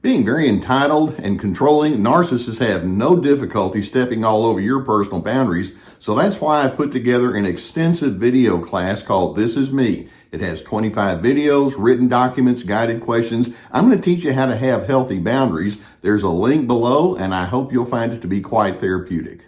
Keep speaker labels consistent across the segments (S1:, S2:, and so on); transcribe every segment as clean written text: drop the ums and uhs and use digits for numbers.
S1: Being very entitled and controlling, narcissists have no difficulty stepping all over your personal boundaries. So that's why I put together an extensive video class called This Is Me. It has 25 videos, written documents, guided questions. I'm going to teach you how to have healthy boundaries. There's a link below, and I hope you'll find it to be quite therapeutic.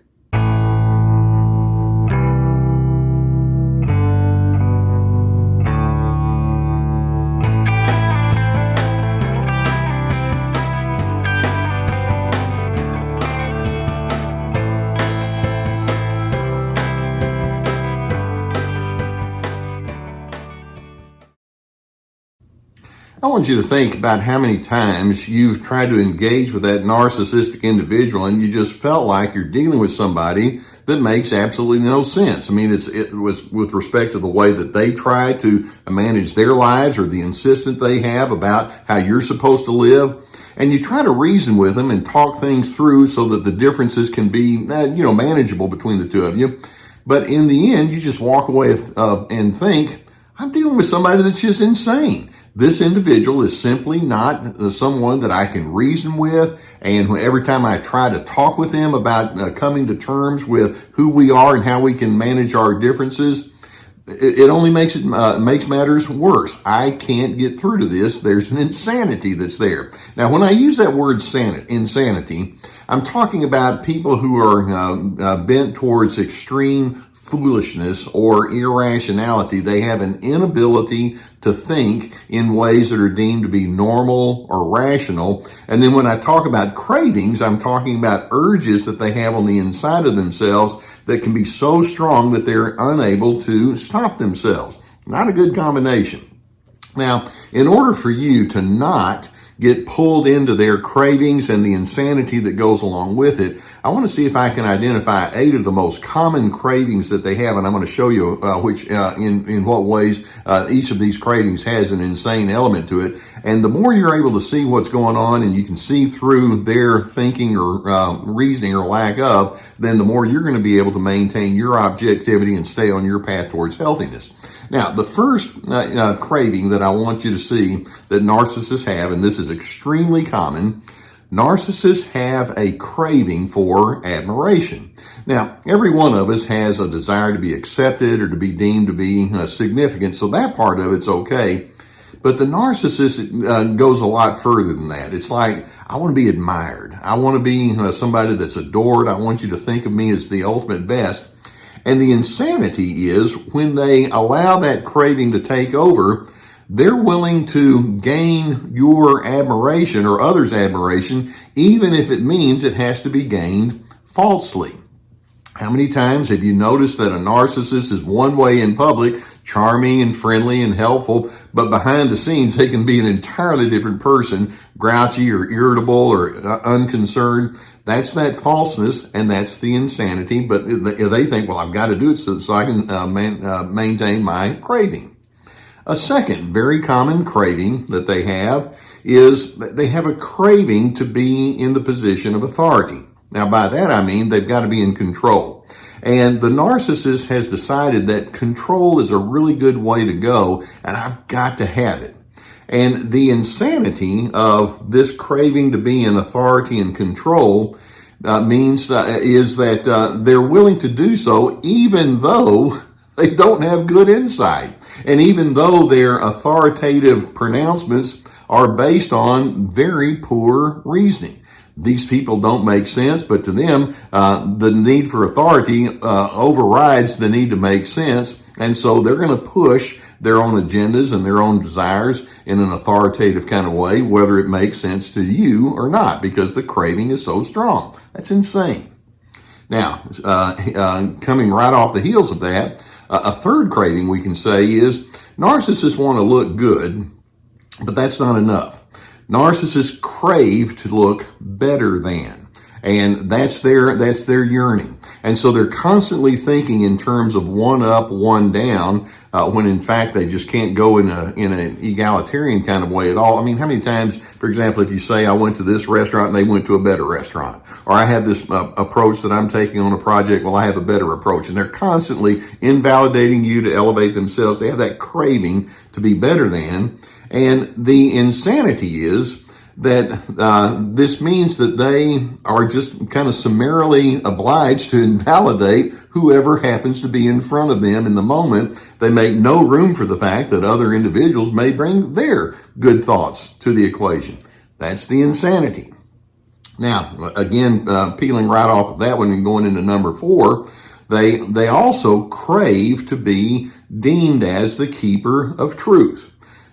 S1: I want you to think about how many times you've tried to engage with that narcissistic individual and you just felt like you're dealing with somebody that makes absolutely no sense. I mean, it was with respect to the way that they try to manage their lives or the insistence they have about how you're supposed to live. And you try to reason with them and talk things through so that the differences can be, manageable between the two of you. But in the end, you just walk away and think, I'm dealing with somebody that's just insane. This individual is simply not someone that I can reason with. And every time I try to talk with them about coming to terms with who we are and how we can manage our differences, it only makes matters worse. I can't get through to this. There's an insanity that's there. Now, when I use that word insanity, I'm talking about people who are bent towards extreme foolishness or irrationality. They have an inability to think in ways that are deemed to be normal or rational. And then when I talk about cravings, I'm talking about urges that they have on the inside of themselves that can be so strong that they're unable to stop themselves. Not a good combination. Now, in order for you to not get pulled into their cravings and the insanity that goes along with it, I want to see if I can identify 8 of the most common cravings that they have, and I'm going to show you in what ways each of these cravings has an insane element to it. And the more you're able to see what's going on and you can see through their thinking or reasoning or lack of, then the more you're going to be able to maintain your objectivity and stay on your path towards healthiness. Now, the first craving that I want you to see that narcissists have, and this is extremely common, narcissists have a craving for admiration. Now, every one of us has a desire to be accepted or to be deemed to be significant, so that part of it's okay. But the narcissist goes a lot further than that. It's like, I want to be admired. I want to be somebody that's adored. I want you to think of me as the ultimate best. And the insanity is when they allow that craving to take over, they're willing to gain your admiration or others' admiration, even if it means it has to be gained falsely. How many times have you noticed that a narcissist is one way in public, charming and friendly and helpful, but behind the scenes they can be an entirely different person, grouchy or irritable or unconcerned? That's that falseness, and that's the insanity. But they think, well, I've got to do it so I can maintain my craving. A second very common craving that they have is they have a craving to be in the position of authority. Now, by that I mean they've got to be in control. And the narcissist has decided that control is a really good way to go, and I've got to have it. And the insanity of this craving to be in authority and control is that they're willing to do so even though they don't have good insight. And even though their authoritative pronouncements are based on very poor reasoning. These people don't make sense, but to them, the need for authority overrides the need to make sense. And so they're going to push their own agendas and their own desires in an authoritative kind of way, whether it makes sense to you or not, because the craving is so strong. That's insane. Now, coming right off the heels of that, a third craving we can say is narcissists want to look good, but that's not enough. Narcissists crave to look better than, and that's their yearning. And so they're constantly thinking in terms of one up, one down, when in fact they just can't go in an egalitarian kind of way at all. I mean, how many times, for example, if you say I went to this restaurant and they went to a better restaurant, or I have this approach that I'm taking on a project, well, I have a better approach, and they're constantly invalidating you to elevate themselves. They have that craving to be better than. And the insanity is that this means that they are just kind of summarily obliged to invalidate whoever happens to be in front of them in the moment. They make no room for the fact that other individuals may bring their good thoughts to the equation. That's the insanity. Now, again, peeling right off of that one and going into number 4, they also crave to be deemed as the keeper of truth.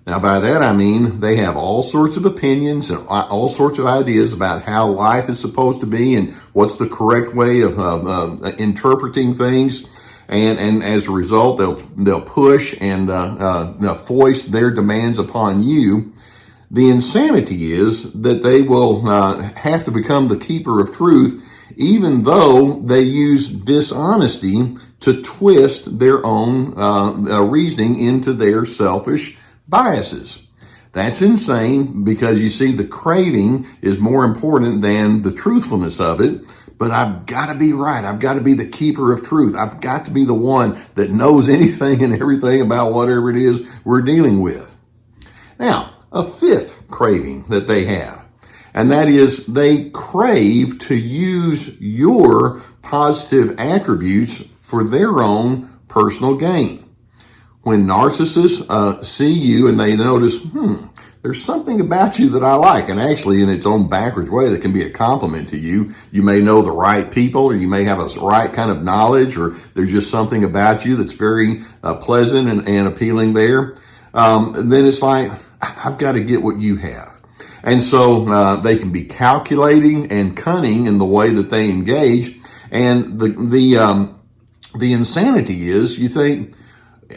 S1: Now, by that I mean they have all sorts of opinions and all sorts of ideas about how life is supposed to be and what's the correct way of interpreting things. And as a result, they'll push and foist their demands upon you. The insanity is that they will have to become the keeper of truth, even though they use dishonesty to twist their own reasoning into their selfish biases. That's insane, because you see, the craving is more important than the truthfulness of it. But I've got to be right. I've got to be the keeper of truth. I've got to be the one that knows anything and everything about whatever it is we're dealing with. Now, a 5th craving that they have, and that is they crave to use your positive attributes for their own personal gain. When narcissists see you and they notice, there's something about you that I like, and actually in its own backwards way that can be a compliment to you. You may know the right people, or you may have a right kind of knowledge, or there's just something about you that's very pleasant and appealing there. Then it's like, I've got to get what you have. And so they can be calculating and cunning in the way that they engage. And the insanity is, you think,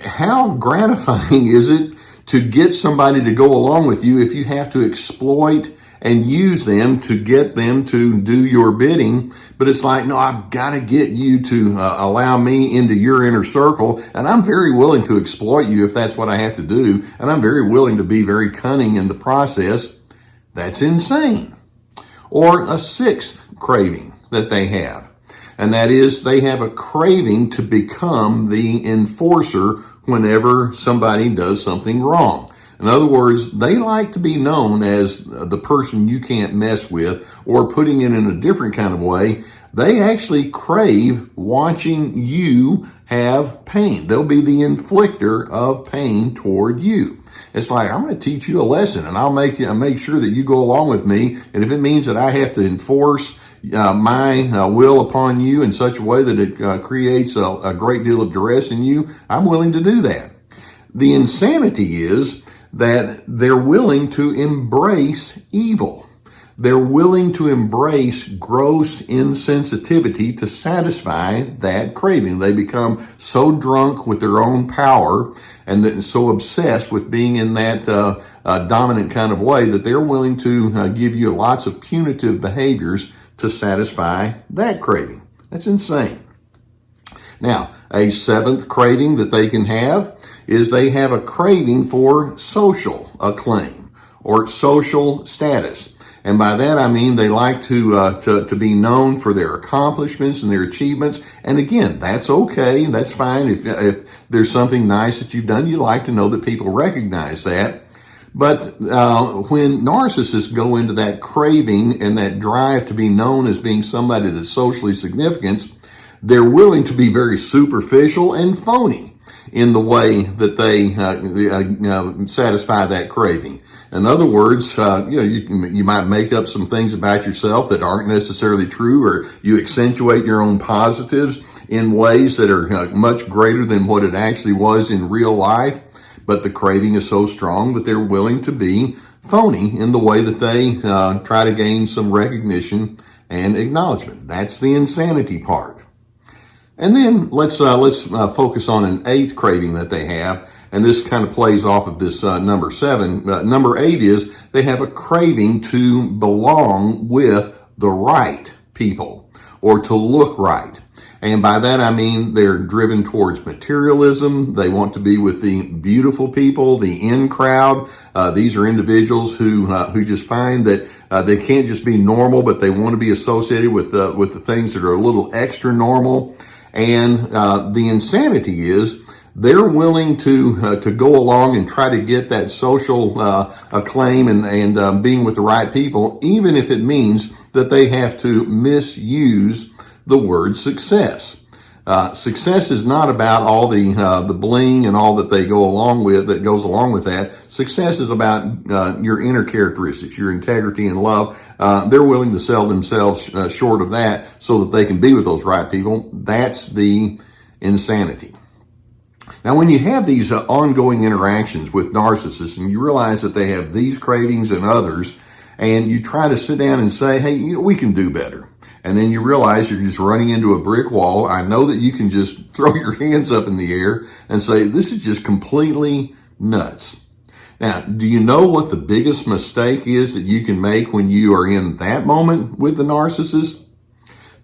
S1: how gratifying is it to get somebody to go along with you if you have to exploit and use them to get them to do your bidding? But it's like, no, I've got to get you to allow me into your inner circle, and I'm very willing to exploit you if that's what I have to do, and I'm very willing to be very cunning in the process. That's insane. Or a 6th craving that they have, and that is they have a craving to become the enforcer whenever somebody does something wrong. In other words, they like to be known as the person you can't mess with, or putting it in a different kind of way, they actually crave watching you have pain. They'll be the inflictor of pain toward you. It's like, I'm going to teach you a lesson, and I'll make sure that you go along with me. And if it means that I have to enforce my will upon you in such a way that it creates a great deal of duress in you, I'm willing to do that. The insanity is that they're willing to embrace evil. They're willing to embrace gross insensitivity to satisfy that craving. They become so drunk with their own power and then so obsessed with being in that dominant kind of way that they're willing to give you lots of punitive behaviors to satisfy that craving. That's insane. Now, a 7th craving that they can have is they have a craving for social acclaim or social status. And by that I mean they like to be known for their accomplishments and their achievements. And again, that's okay. That's fine. If there's something nice that you've done, you like to know that people recognize that. But when narcissists go into that craving and that drive to be known as being somebody that's socially significant, they're willing to be very superficial and phony in the way that they satisfy that craving. In other words, you might make up some things about yourself that aren't necessarily true, or you accentuate your own positives in ways that are much greater than what it actually was in real life. But the craving is so strong that they're willing to be phony in the way that they try to gain some recognition and acknowledgement. That's the insanity part. And then let's focus on an 8th craving that they have, and this kind of plays off of this number 7. Number 8 is they have a craving to belong with the right people, or to look right. And by that I mean they're driven towards materialism. They want to be with the beautiful people, the in crowd. These are individuals who just find that they can't just be normal, but they want to be associated with the things that are a little extra normal. And the insanity is they're willing to go along and try to get that social acclaim and being with the right people, even if it means that they have to misuse the word success. Success is not about all the bling and all that they go along with, that goes along with that. Success is about your inner characteristics, your integrity and love. They're willing to sell themselves short of that so that they can be with those right people. That's the insanity. Now, when you have these ongoing interactions with narcissists and you realize that they have these cravings and others, and you try to sit down and say, hey, we can do better. And then you realize you're just running into a brick wall. I know that you can just throw your hands up in the air and say, this is just completely nuts. Now, do you know what the biggest mistake is that you can make when you are in that moment with the narcissist?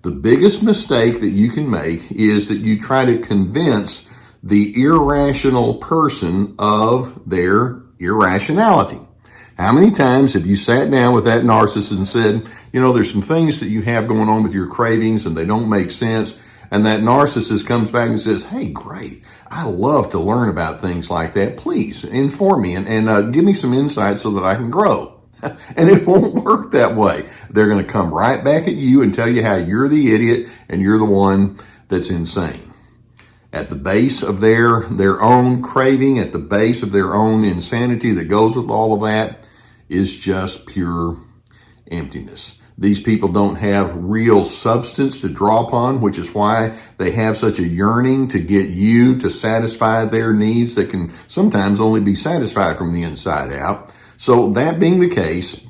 S1: The biggest mistake that you can make is that you try to convince the irrational person of their irrationality. How many times have you sat down with that narcissist and said, there's some things that you have going on with your cravings and they don't make sense. And that narcissist comes back and says, hey, great. I love to learn about things like that. Please inform me and give me some insight so that I can grow. And it won't work that way. They're going to come right back at you and tell you how you're the idiot and you're the one that's insane. At the base of their own craving, at the base of their own insanity that goes with all of that is just pure emptiness. These people don't have real substance to draw upon, which is why they have such a yearning to get you to satisfy their needs that can sometimes only be satisfied from the inside out. So that being the case,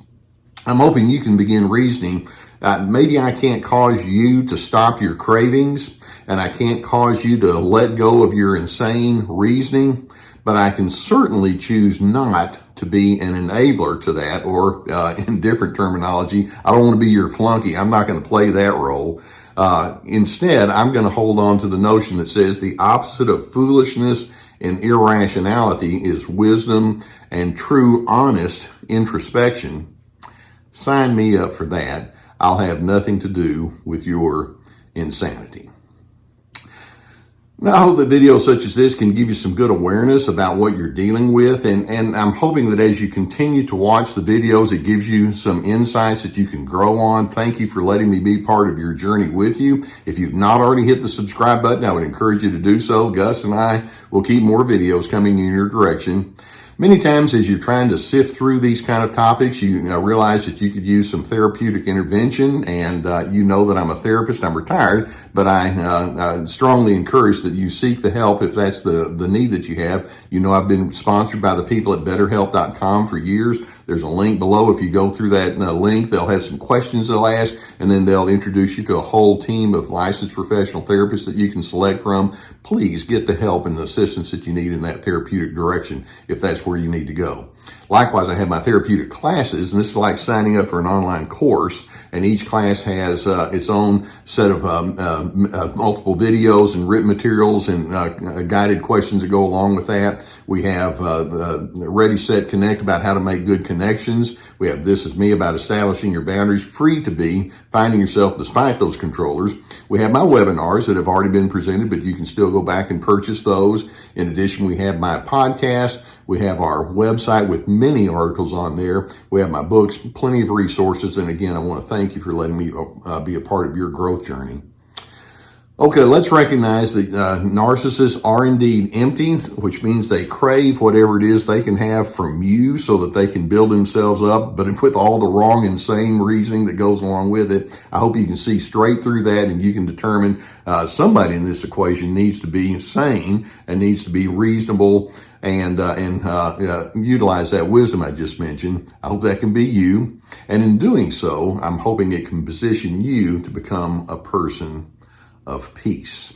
S1: I'm hoping you can begin reasoning. Maybe I can't cause you to stop your cravings, and I can't cause you to let go of your insane reasoning, but I can certainly choose not to be an enabler to that, or in different terminology, I don't want to be your flunky. I'm not going to play that role. Instead, I'm going to hold on to the notion that says the opposite of foolishness and irrationality is wisdom and true, honest introspection. Sign me up for that. I'll have nothing to do with your insanity. Now, I hope that videos such as this can give you some good awareness about what you're dealing with. And I'm hoping that as you continue to watch the videos, it gives you some insights that you can grow on. Thank you for letting me be part of your journey with you. If you've not already hit the subscribe button, I would encourage you to do so. Gus and I will keep more videos coming in your direction. Many times as you're trying to sift through these kind of topics, you realize that you could use some therapeutic intervention, and you know that I'm a therapist. I'm retired, but I strongly encourage that you seek the help if that's the need that you have. I've been sponsored by the people at BetterHelp.com for years. There's a link below. If you go through that link, they'll have some questions they'll ask, and then they'll introduce you to a whole team of licensed professional therapists that you can select from. Please get the help and the assistance that you need in that therapeutic direction if that's where you need to go. Likewise, I have my therapeutic classes, and this is like signing up for an online course, and each class has its own set of multiple videos and written materials and guided questions that go along with that. We have Ready, Set, Connect about how to make good connections. We have This Is Me about establishing your boundaries, free to be, finding yourself despite those controllers. We have my webinars that have already been presented, but you can still go back and purchase those. In addition, we have my podcast. We have our website with many articles on there. We have my books, plenty of resources. And again, I want to thank you for letting me be a part of your growth journey. Okay, let's recognize that narcissists are indeed empty, which means they crave whatever it is they can have from you so that they can build themselves up, but with all the wrong, insane reasoning that goes along with it. I hope you can see straight through that and you can determine somebody in this equation needs to be sane and needs to be reasonable and utilize that wisdom I just mentioned. I hope that can be you. And in doing so, I'm hoping it can position you to become a person of peace.